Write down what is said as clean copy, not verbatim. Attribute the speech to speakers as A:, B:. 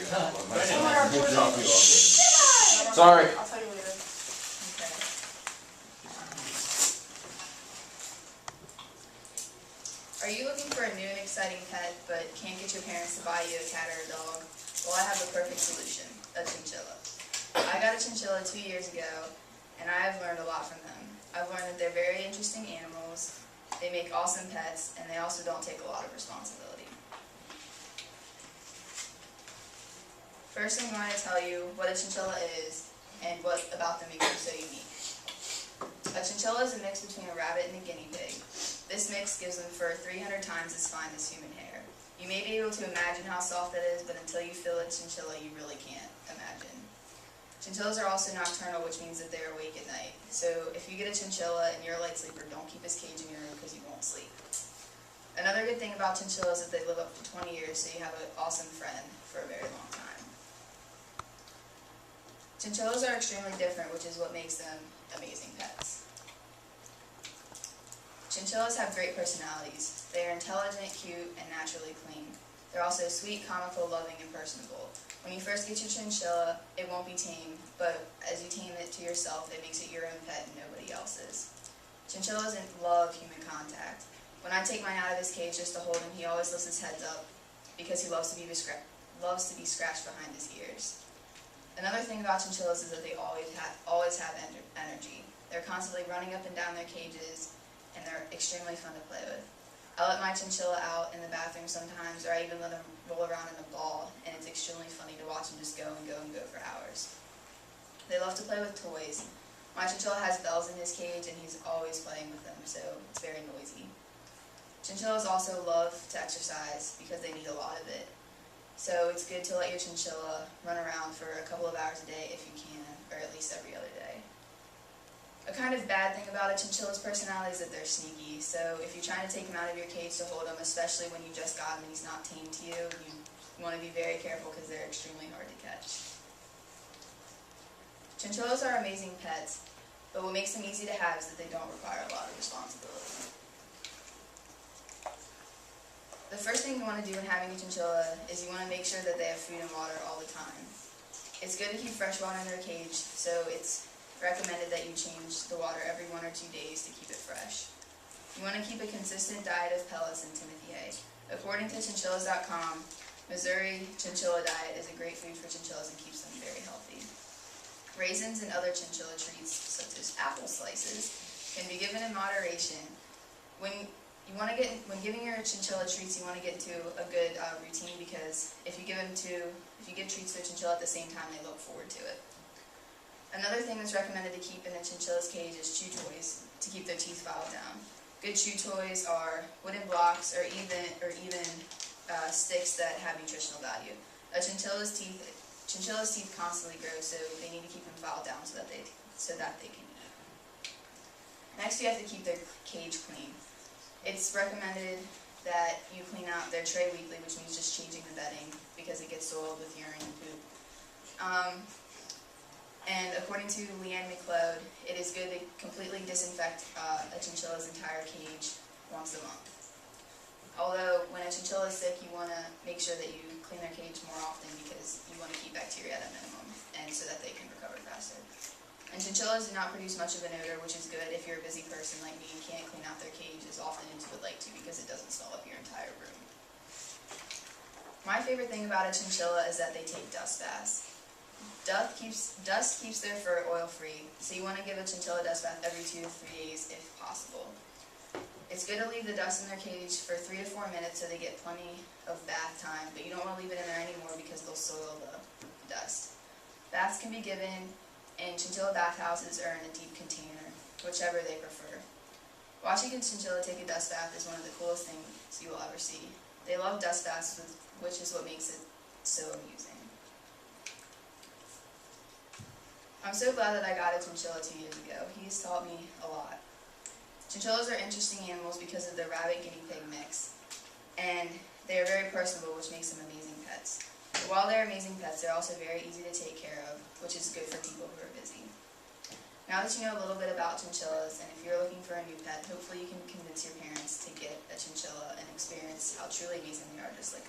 A: Drop you off. Sorry.
B: I'll tell you later.
C: Okay. Are you looking for a new and exciting pet, but can't get your parents to buy you a cat or a dog? Well, I have the perfect solution, a chinchilla. I got a chinchilla 2 years ago, and I have learned a lot from them. I've learned that they're very interesting animals, they make awesome pets, and they also don't take a lot of responsibility. First, I'm going to tell you what a chinchilla is and what about them makes them so unique. A chinchilla is a mix between a rabbit and a guinea pig. This mix gives them fur 300 times as fine as human hair. You may be able to imagine how soft that is, but until you feel a chinchilla, you really can't imagine. Chinchillas are also nocturnal, which means that they're awake at night. So if you get a chinchilla and you're a light sleeper, don't keep his cage in your room because you won't sleep. Another good thing about chinchillas is that they live up to 20 years, so you have an awesome friend for a very long time. Chinchillas are extremely different, which is what makes them amazing pets. Chinchillas have great personalities. They are intelligent, cute, and naturally clean. They're also sweet, comical, loving, and personable. When you first get your chinchilla, it won't be tame, but as you tame it to yourself, it makes it your own pet and nobody else's. Chinchillas love human contact. When I take mine out of his cage just to hold him, he always lifts his heads up because he loves to be scratched behind his ears. Another thing about chinchillas is that they always have energy. They're constantly running up and down their cages, and they're extremely fun to play with. I let my chinchilla out in the bathroom sometimes, or I even let him roll around in a ball, and it's extremely funny to watch him just go and go and go for hours. They love to play with toys. My chinchilla has bells in his cage, and he's always playing with them, so it's very noisy. Chinchillas also love to exercise because they need a lot of it. So it's good to let your chinchilla run around for a couple of hours a day if you can, or at least every other day. A kind of bad thing about a chinchilla's personality is that they're sneaky, so if you're trying to take him out of your cage to hold him, especially when you just got him and he's not tame to you, you want to be very careful because they're extremely hard to catch. Chinchillas are amazing pets, but what makes them easy to have is that they don't require a lot of responsibility. The first thing you want to do when having a chinchilla is you want to make sure that they have food and water all the time. It's good to keep fresh water in their cage, so it's recommended that you change the water every 1 or 2 days to keep it fresh. You want to keep a consistent diet of pellets and Timothy hay. According to chinchillas.com, Missouri chinchilla diet is a great food for chinchillas and keeps them very healthy. Raisins and other chinchilla treats, such as apple slices, can be given in moderation. When giving your chinchilla treats, you want to get into a good routine, because if you give treats to a chinchilla at the same time, they look forward to it. Another thing that's recommended to keep in a chinchilla's cage is chew toys to keep their teeth filed down. Good chew toys are wooden blocks or even sticks that have nutritional value. A chinchilla's teeth constantly grow, so they need to keep them filed down so that they can eat. Next, you have to keep their cage clean. It's recommended that you clean out their tray weekly, which means just changing the bedding because it gets soiled with urine and poop. And according to Leanne McLeod, it is good to completely disinfect a chinchilla's entire cage once a month. Although, when a chinchilla is sick, you want to make sure that you clean their cage more often because you want to keep bacteria at a minimum, and so that they can recover faster. And chinchillas do not produce much of an odor, which is good if you're a busy person like me and can't clean out their cage as often as you would like to because it doesn't smell up your entire room. My favorite thing about a chinchilla is that they take dust baths. Dust keeps their fur oil-free, so you want to give a chinchilla a dust bath every 2 to 3 days if possible. It's good to leave the dust in their cage for 3 to 4 minutes so they get plenty of bath time, but you don't want to leave it in there anymore because they'll soil the dust. Baths can be given in chinchilla bathhouses or in a deep container, whichever they prefer. Watching a chinchilla take a dust bath is one of the coolest things you will ever see. They love dust baths, which is what makes it so amusing. I'm so glad that I got a chinchilla 2 years ago. He's taught me a lot. Chinchillas are interesting animals because of their rabbit-guinea pig mix, and they are very personable, which makes them amazing pets. But while they're amazing pets, they're also very easy to take care of, which is good for people who are busy. Now that you know a little bit about chinchillas, and if you're looking for a new pet, hopefully you can convince your parents to get a chinchilla and experience how truly amazing they are, just like